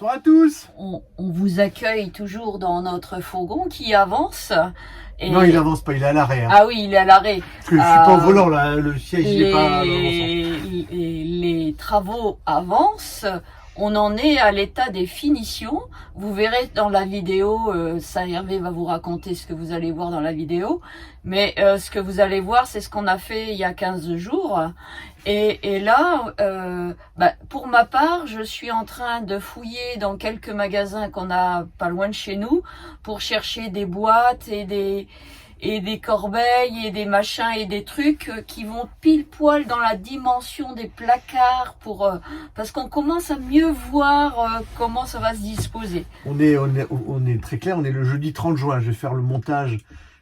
Bonsoir à tous. On vous accueille toujours dans notre fourgon qui avance. Et... Non, il avance pas, il est à l'arrêt. Hein. Ah oui, il est à l'arrêt. Parce que je suis pas au volant là, le siège il est pas les travaux avancent. On en est à l'état des finitions. Vous verrez dans la vidéo, ça Hervé va vous raconter ce que vous allez voir dans la vidéo. Mais ce que vous allez voir, c'est ce qu'on a fait il y a 15 jours. Et là, pour ma part, je suis en train de fouiller dans quelques magasins qu'on a pas loin de chez nous pour chercher des boîtes et des corbeilles et des machins et des trucs qui vont pile poil dans la dimension des placards parce qu'on commence à mieux voir comment ça va se disposer. On est très clair, on est le jeudi 30 juin. Je vais faire le montage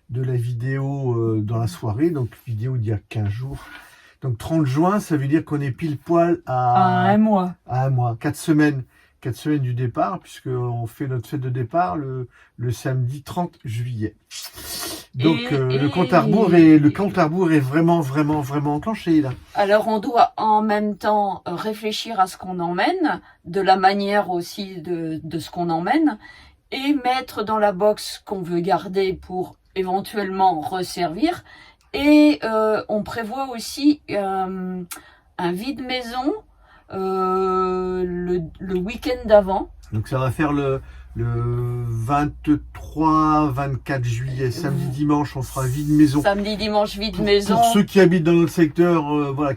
de la vidéo dans la soirée, donc vidéo d'il y a 15 jours. Donc 30 juin, ça veut dire qu'on est pile poil à un mois. À un mois, 4 semaines. 4 semaines du départ, puisqu'on fait notre fête de départ le samedi 30 juillet. Donc le compte à rebours est vraiment enclenché là. Alors on doit en même temps réfléchir à ce qu'on emmène, de la manière aussi de ce qu'on emmène, et mettre dans la box qu'on veut garder pour éventuellement resservir. Et on prévoit aussi un vide-maison le week-end d'avant. Donc ça va faire le 23-24 juillet, samedi, dimanche, on fera vide-maison. Samedi, dimanche, vide-maison. Pour ceux qui habitent dans notre secteur,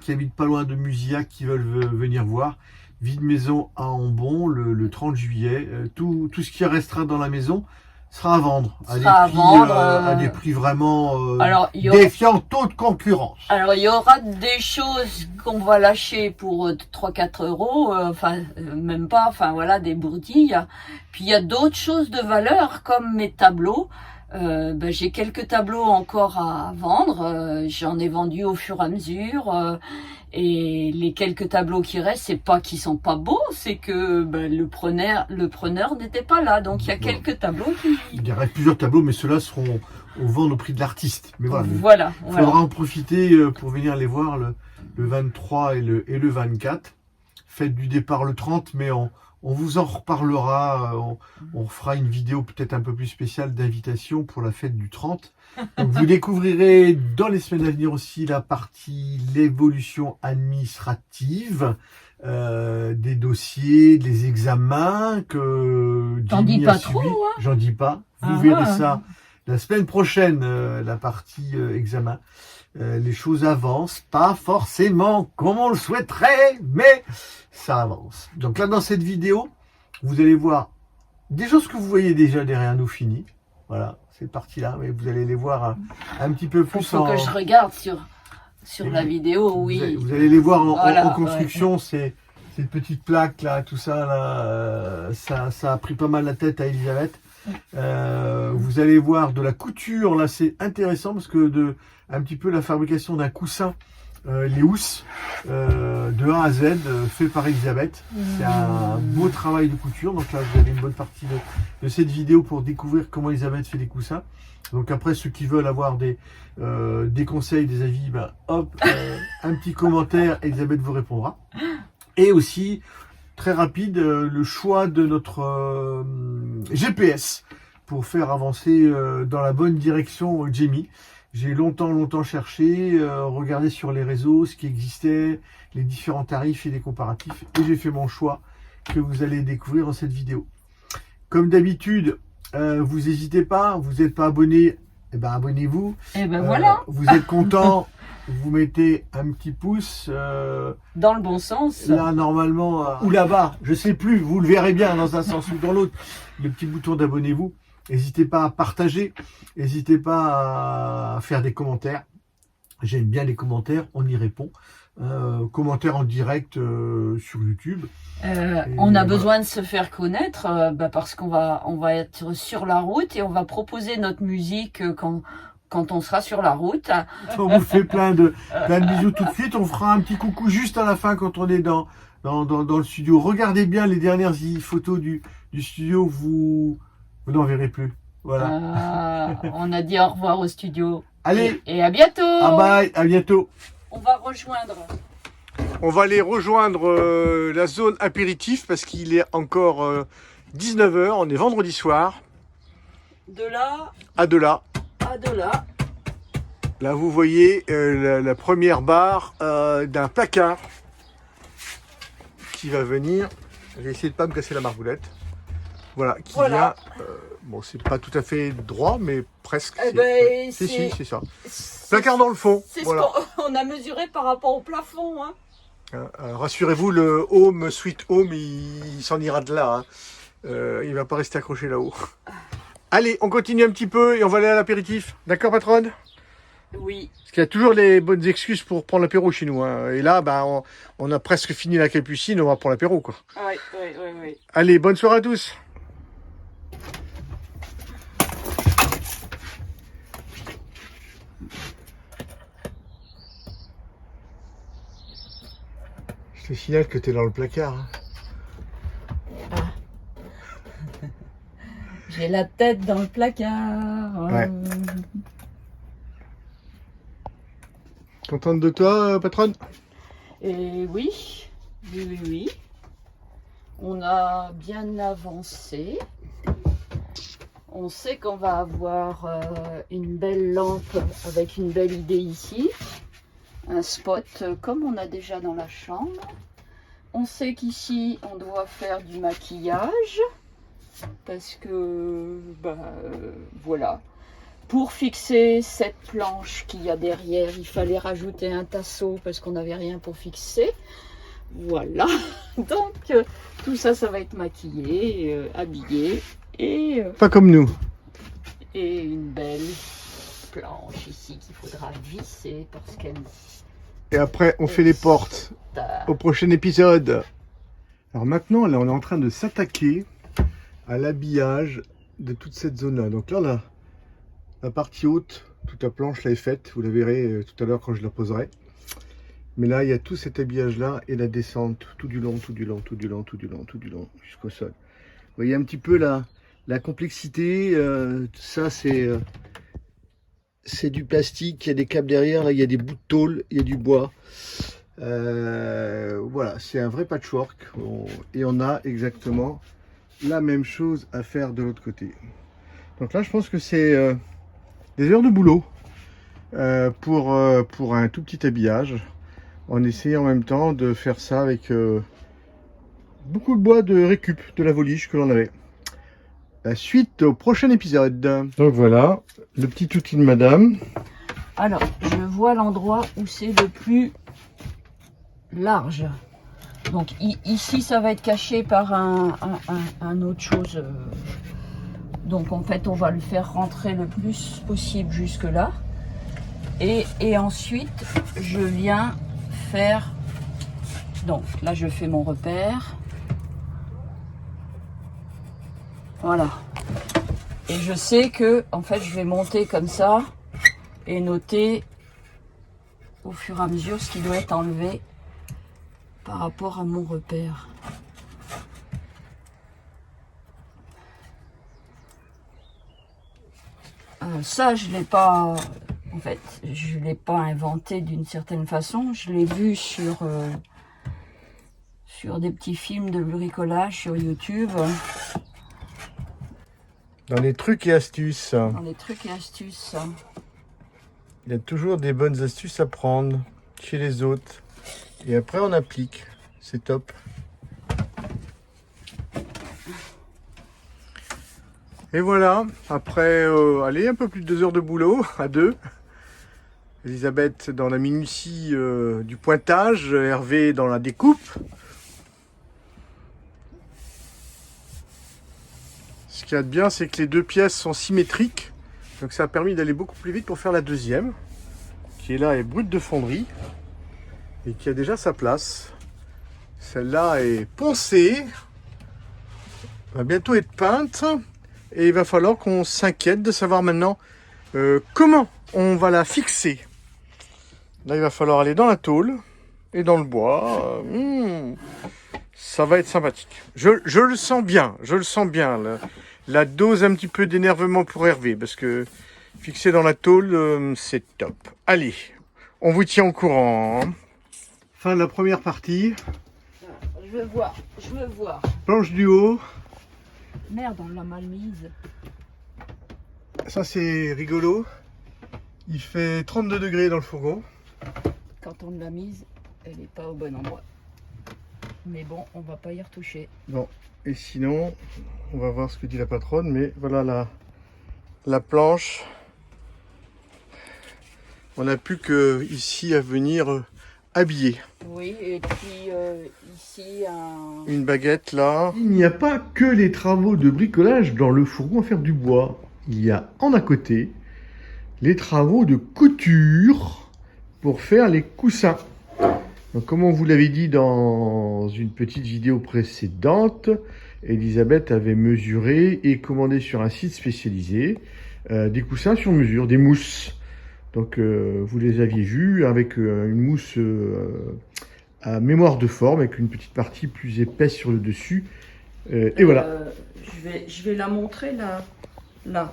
qui habitent pas loin de Musillac, qui veulent venir voir, vide-maison à Ambon le 30 juillet. Tout ce qui restera dans la maison sera à vendre. À des prix vraiment défiant toute concurrence. Alors, il y aura des choses qu'on va lâcher pour 3-4 euros, même pas, des bourdilles. Puis, il y a d'autres choses de valeur, comme mes tableaux. J'ai quelques tableaux encore à vendre. J'en ai vendu au fur et à mesure. Et les quelques tableaux qui restent, c'est pas qu'ils sont pas beaux, c'est que le preneur n'était pas là. Donc il y a quelques tableaux qui... Il y aurait plusieurs tableaux, mais ceux-là seront au vendre au prix de l'artiste. Mais voilà. Il faudra en profiter pour venir les voir le 23 et le 24. Fête du départ le 30, mais on vous en reparlera. On fera une vidéo peut-être un peu plus spéciale d'invitation pour la fête du 30. Donc vous découvrirez dans les semaines à venir aussi la partie l'évolution administrative des dossiers, des examens que T'en dis pas trop, hein. J'en dis pas. Vous verrez ça la semaine prochaine, la partie examen. Les choses avancent, pas forcément comme on le souhaiterait, mais ça avance. Donc là, dans cette vidéo, vous allez voir des choses que vous voyez déjà derrière nous finies. Voilà, cette partie-là, mais vous allez les voir un petit peu plus faut que je regarde sur la vidéo, oui. Vous allez les voir en construction, ces petites plaques là, tout ça là, ça a pris pas mal la tête à Elisabeth. Vous allez voir de la couture, là c'est intéressant parce que un petit peu la fabrication d'un coussin, les housses de A à Z fait par Elisabeth. C'est un beau travail de couture. Donc là vous avez une bonne partie de cette vidéo pour découvrir comment Elisabeth fait les coussins. Donc après ceux qui veulent avoir des conseils, des avis, un petit commentaire, Elisabeth vous répondra. Et aussi très rapide, le choix de notre GPS pour faire avancer dans la bonne direction Jamie. J'ai longtemps cherché, regardé sur les réseaux ce qui existait, les différents tarifs et les comparatifs, et j'ai fait mon choix que vous allez découvrir dans cette vidéo. Comme d'habitude, vous n'hésitez pas, vous n'êtes pas abonné, abonnez-vous. Voilà. Vous êtes content, vous mettez un petit pouce. Dans le bon sens. Là, normalement, ou là-bas, je sais plus, vous le verrez bien dans un sens ou dans l'autre, le petit bouton d'abonnez-vous. N'hésitez pas à partager, n'hésitez pas à faire des commentaires. J'aime bien les commentaires, on y répond. Commentaires en direct sur YouTube. On a besoin de se faire connaître parce qu'on va être sur la route et on va proposer notre musique quand on sera sur la route. On vous fait plein de bisous tout de suite. On fera un petit coucou juste à la fin quand on est dans le studio. Regardez bien les dernières photos du studio, vous n'en verrez plus. Voilà. On a dit au revoir au studio. Allez. Et à bientôt. Bye, à bientôt. On va rejoindre On va aller rejoindre la zone apéritif parce qu'il est encore 19 h. On est vendredi soir. De là à de là. à de là. Là, vous voyez la première barre d'un placard qui va venir. J'ai essayé de pas me casser la margoulette. Voilà, qui vient. Bon, c'est pas tout à fait droit, mais presque. Eh ben, si, c'est ça. Placard dans le fond. C'est voilà. ce qu'on a mesuré par rapport au plafond. Hein. Rassurez-vous, le Home, Sweet Home, il s'en ira de là. Hein. Il va pas rester accroché là-haut. Allez, on continue un petit peu et on va aller à l'apéritif. D'accord, patronne? Oui. Parce qu'il y a toujours les bonnes excuses pour prendre l'apéro chez nous. Hein. Et là, bah, on a presque fini la capucine, on va pour l'apéro, quoi. Oui. Allez, bonne soirée à tous. Je te signale que tu es dans le placard. Hein. J'ai la tête dans le placard. Ouais. Contente de toi, patronne? Et oui. On a bien avancé. On sait qu'on va avoir une belle lampe avec une belle idée ici. Un spot comme on a déjà dans la chambre. On sait qu'ici, on doit faire du maquillage. Parce que, voilà. Pour fixer cette planche qu'il y a derrière, il fallait rajouter un tasseau parce qu'on n'avait rien pour fixer. Voilà. Donc, tout ça, ça va être maquillé, habillé. Et, pas comme nous. Et une belle planche ici qu'il faudra visser parce qu'elle... Et après, on fait les portes au prochain épisode. Alors maintenant, là, on est en train de s'attaquer à l'habillage de toute cette zone-là. Donc là, la partie haute, toute la planche là est faite. Vous la verrez tout à l'heure quand je la poserai. Mais là, il y a tout cet habillage-là et la descente tout du long, jusqu'au sol. Vous voyez un petit peu la complexité. Ça, c'est du plastique. Il y a des câbles derrière. Là, il y a des bouts de tôle. Il y a du bois. Voilà, c'est un vrai patchwork. Et on a exactement la même chose à faire de l'autre côté. Donc là, je pense que c'est des heures de boulot pour un tout petit habillage, en essayant en même temps de faire ça avec beaucoup de bois de récup de la Voliche que l'on avait. La suite au prochain épisode. Donc voilà, le petit outil de madame. Alors, je vois l'endroit où c'est le plus large. Donc ici, ça va être caché par un autre chose. Donc en fait, on va le faire rentrer le plus possible jusque là. Et ensuite, je viens faire... Donc là, je fais mon repère. Voilà. Et je sais que, en fait, je vais monter comme ça et noter au fur et à mesure ce qui doit être enlevé par rapport à mon repère. Ça, je l'ai pas... En fait, je l'ai pas inventé d'une certaine façon. Je l'ai vu sur des petits films de bricolage sur YouTube. Dans les trucs et astuces. Dans les trucs et astuces. Il y a toujours des bonnes astuces à prendre chez les autres. Et après, on applique. C'est top. Et voilà, après allez, un peu plus de 2 heures de boulot, à deux. Elisabeth dans la minutie du pointage, Hervé dans la découpe. Ce qu'il y a de bien, c'est que les deux pièces sont symétriques. Donc ça a permis d'aller beaucoup plus vite pour faire la deuxième, qui est là est brute de fonderie et qui a déjà sa place. Celle-là est poncée, va bientôt être peinte et il va falloir qu'on s'inquiète de savoir maintenant comment on va la fixer. Là, il va falloir aller dans la tôle et dans le bois. Ça va être sympathique. Je le sens bien, la dose un petit peu d'énervement pour Hervé, parce que fixer dans la tôle, c'est top. Allez, on vous tient au courant. Fin de la première partie. Je veux voir, je veux voir. Planche du haut. Merde, on l'a mal mise. Ça c'est rigolo. Il fait 32 degrés dans le fourgon. Quand on l'a mise, elle n'est pas au bon endroit. Mais bon, on va pas y retoucher. Bon, et sinon, on va voir ce que dit la patronne, mais voilà la planche. On n'a plus que ici à venir habiller. Oui, et puis ici, Une baguette là. Il n'y a pas que les travaux de bricolage dans le fourgon à faire du bois. Il y a en à côté les travaux de couture pour faire les coussins. Donc, comme on vous l'avait dit dans une petite vidéo précédente, Elisabeth avait mesuré et commandé sur un site spécialisé des coussins sur mesure, des mousses. Donc vous les aviez vus avec une mousse à mémoire de forme, avec une petite partie plus épaisse sur le dessus. Et voilà. Je vais la montrer là.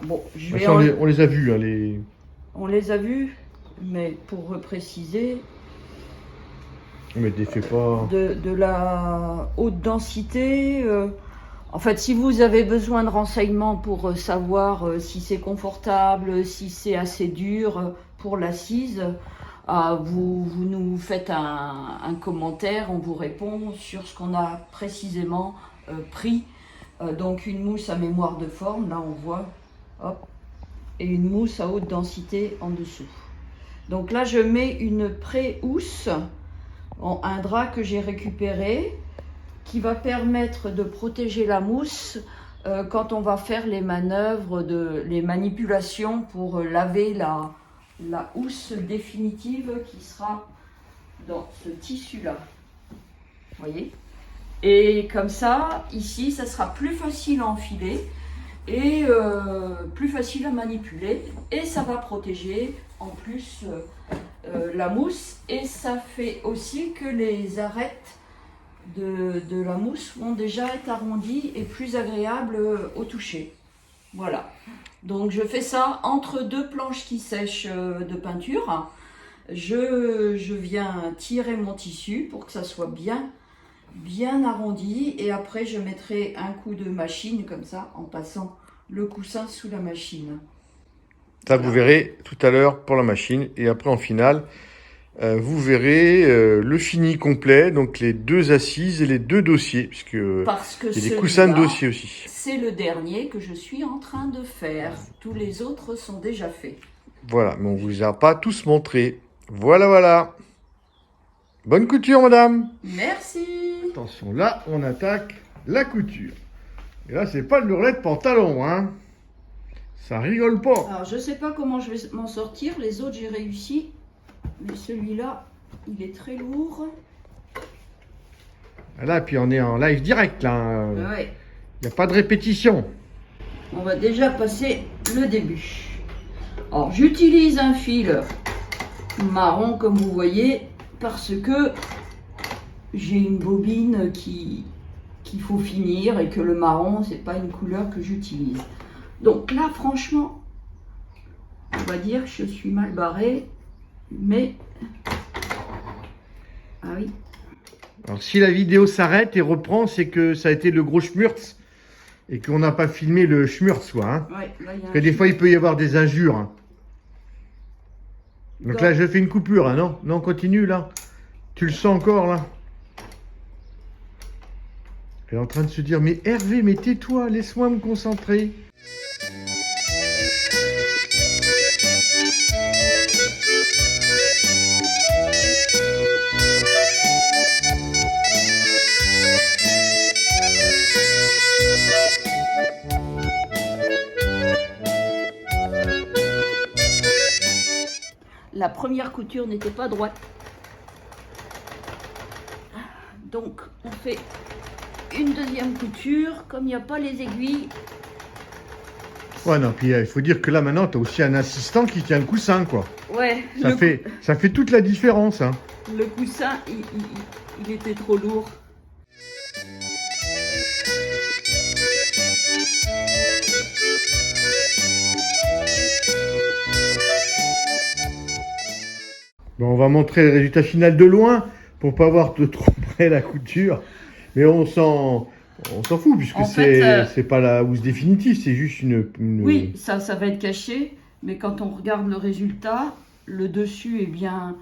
Bon, Ça, on les a vus. Hein, On les a vus, mais pour repréciser, mais défais pas. de la haute densité. En fait, si vous avez besoin de renseignements pour savoir si c'est confortable, si c'est assez dur pour l'assise, vous nous faites un commentaire, on vous répond sur ce qu'on a précisément pris. Donc une mousse à mémoire de forme, là on voit, hop, et une mousse à haute densité en dessous. Donc là je mets une pré-housse, un drap que j'ai récupéré, qui va permettre de protéger la mousse quand on va faire les manœuvres, les manipulations pour laver la housse définitive qui sera dans ce tissu-là. Vous voyez? Et comme ça, ici, ça sera plus facile à enfiler et plus facile à manipuler. Et ça va protéger en plus la mousse. Et ça fait aussi que les arêtes de la mousse vont déjà être arrondies et plus agréables au toucher. Voilà. Donc je fais ça entre deux planches qui sèchent de peinture. Je viens tirer mon tissu pour que ça soit bien arrondi et après je mettrai un coup de machine comme ça en passant le coussin sous la machine. Ça vous verrez tout à l'heure pour la machine et après en finale vous verrez le fini complet, donc les deux assises et les deux dossiers, puisque il y a des coussins de dossier aussi. C'est le dernier que je suis en train de faire. Tous les autres sont déjà faits. Voilà, mais on ne vous a pas tous montré. Voilà. Bonne couture, madame. Merci. Attention, là, on attaque la couture. Et là, c'est pas le hurlet de pantalon, hein. Ça rigole pas. Alors, je sais pas comment je vais m'en sortir. Les autres, j'ai réussi. Mais celui-là, il est très lourd. Là, puis on est en live direct, là. Ouais. Il n'y a pas de répétition. On va déjà passer le début. Alors, j'utilise un fil marron, comme vous voyez, parce que j'ai une bobine qu'il faut finir et que le marron, c'est pas une couleur que j'utilise. Donc là, franchement, on va dire que je suis mal barrée, mais... Ah oui. Alors, si la vidéo s'arrête et reprend, c'est que ça a été le gros schmurz et qu'on n'a pas filmé le schmurz, quoi. Hein. Ouais, là, parce que des fois, il peut y avoir des injures. Hein. Donc là, je fais une coupure, hein, non? Non, continue, là. Tu le sens encore, là? Elle est en train de se dire, mais Hervé, mais tais-toi, laisse-moi me concentrer. La première couture n'était pas droite. Donc, on fait une deuxième couture. Comme il n'y a pas les aiguilles. Ouais, non, puis il faut dire que là, maintenant, tu as aussi un assistant qui tient le coussin, quoi. Ouais. Ça fait toute la différence, hein. Le coussin, il était trop lourd. Bon, on va montrer le résultat final de loin. pour pas voir de trop près la couture. Mais on s'en fout puisque En fait, c'est pas la housse définitive, c'est juste une... Oui, ça va être caché, mais quand on regarde le résultat, le dessus est bien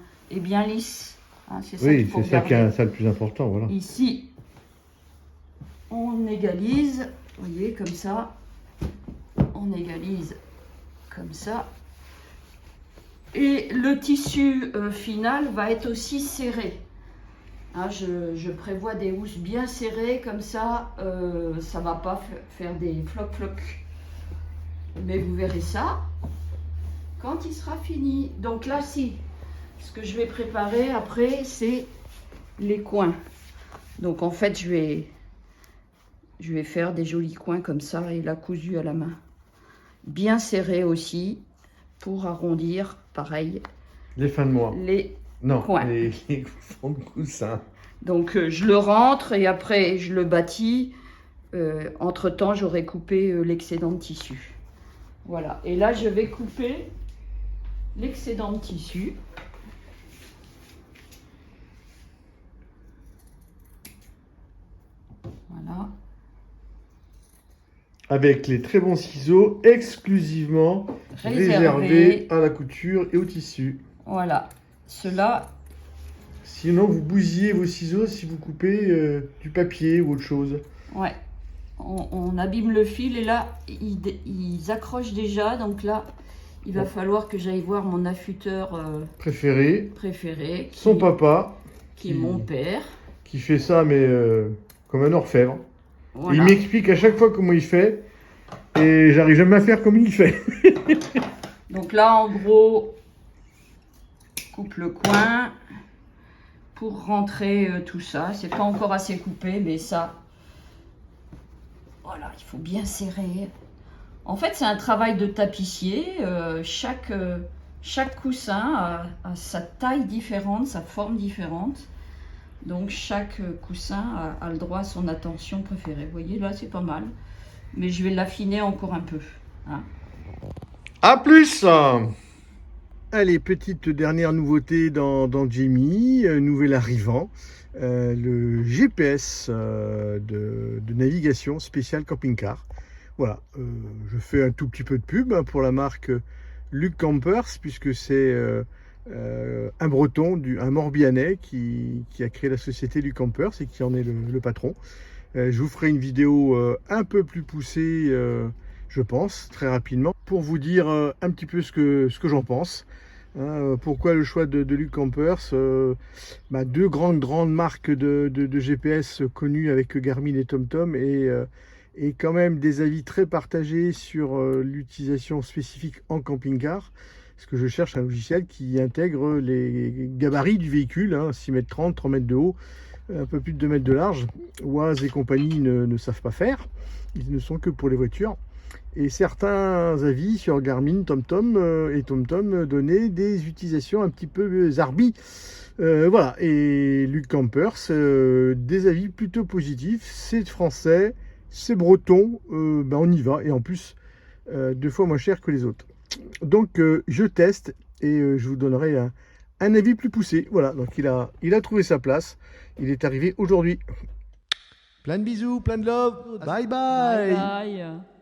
lisse. Hein, c'est ça Oui, qu'il faut c'est ça qui regarder. est ça le plus important, voilà. Ici, on égalise, vous voyez, comme ça. On égalise comme ça. Et le tissu final va être aussi serré. Hein, je prévois des housses bien serrées, comme ça, ça ne va pas faire des floc-floc. Mais vous verrez ça quand il sera fini. Donc là, si, ce que je vais préparer après, c'est les coins. Donc en fait, je vais faire des jolis coins comme ça et la cousue à la main. Bien serré aussi pour arrondir, pareil. Les fins de mois. Non, coins. les fonds de coussin. Donc je le rentre et après je le bâtis. Entre temps, j'aurai coupé l'excédent de tissu. Voilà. Et là, je vais couper l'excédent de tissu. Voilà. Avec les très bons ciseaux exclusivement réservés à la couture et au tissu. Voilà. Cela. Sinon, vous bousillez vos ciseaux si vous coupez du papier ou autre chose. Ouais. On abîme le fil et là, ils accrochent déjà. Donc là, il va falloir que j'aille voir mon affûteur préféré. Son papa. Qui est mon père. Qui fait ça, mais comme un orfèvre. Voilà. Il m'explique à chaque fois comment il fait. Et j'arrive jamais à faire comme il fait. Donc là, en gros, coupe le coin pour rentrer tout ça. C'est pas encore assez coupé, mais ça... Voilà, il faut bien serrer. En fait, c'est un travail de tapissier. Chaque coussin a sa taille différente, sa forme différente. Donc, chaque coussin a le droit à son attention préférée. Vous voyez, là, c'est pas mal. Mais je vais l'affiner encore un peu. Hein. À plus! Allez, petite dernière nouveauté dans Jamie, nouvel arrivant. Le GPS de navigation spécial camping-car. Voilà, je fais un tout petit peu de pub pour la marque Luc Campers, puisque c'est un Breton, un Morbihanais qui a créé la société Luc Campers et qui en est le patron. Je vous ferai une vidéo un peu plus poussée, je pense, très rapidement, pour vous dire un petit peu ce que j'en pense. Pourquoi le choix de Luc Campers? Deux grandes marques de GPS connues avec Garmin et TomTom et quand même des avis très partagés sur l'utilisation spécifique en camping-car, parce que je cherche un logiciel qui intègre les gabarits du véhicule, 6 m 30, 3 mètres de haut, un peu plus de 2 mètres de large. Oise et compagnie ne savent pas faire, ils ne sont que pour les voitures. Et certains avis sur Garmin, TomTom et TomTom donnaient des utilisations un petit peu zarbi. Voilà, et Luc Campers, des avis plutôt positifs. C'est français, c'est breton, on y va. Et en plus, 2 fois moins cher que les autres. Donc, je teste et je vous donnerai un avis plus poussé. Voilà, donc il a trouvé sa place. Il est arrivé aujourd'hui. Plein de bisous, plein de love. Bye bye. Bye bye.